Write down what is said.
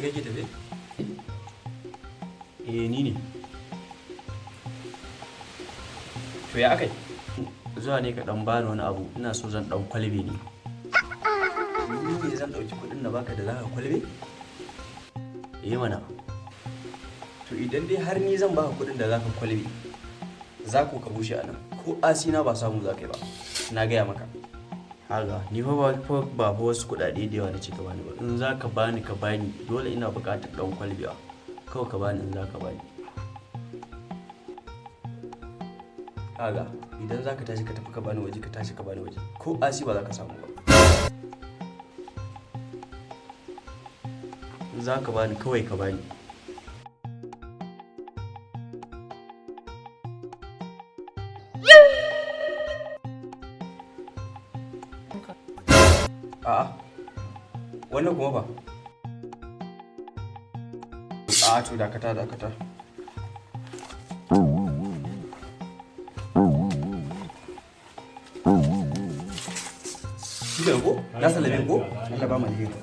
kake tafe? Ni ne. To ya akai? Zuwa ne ka dan bani wani abu, ina so zan dan kwalbe ne. Ni ne zan dauki kudin na baka da zaka kwalbe? Mana. To idan dai har ni zan baka kudin da zaka kwalbe, za ku ka bushe anan. Ko asina ba samu za ka yi ba. Na gaya maka. Haga, ni fa ba wasu kudade da yawa na ce ka bani ba. In za ka bani ka bani, dole ina buƙatar dan kwalbewa. Kawai ka bani in za ka bani. Haga, idan za ka tashi ka tafi ka bani waje, ka tashi ka bani waje. Ko asi ba za ka samu ba. In za ka bani kawai ka bani. A'a, wannan kuma ba. A'a, to dakata. Shi ko? Na salame ko? Allah ba mu alheri.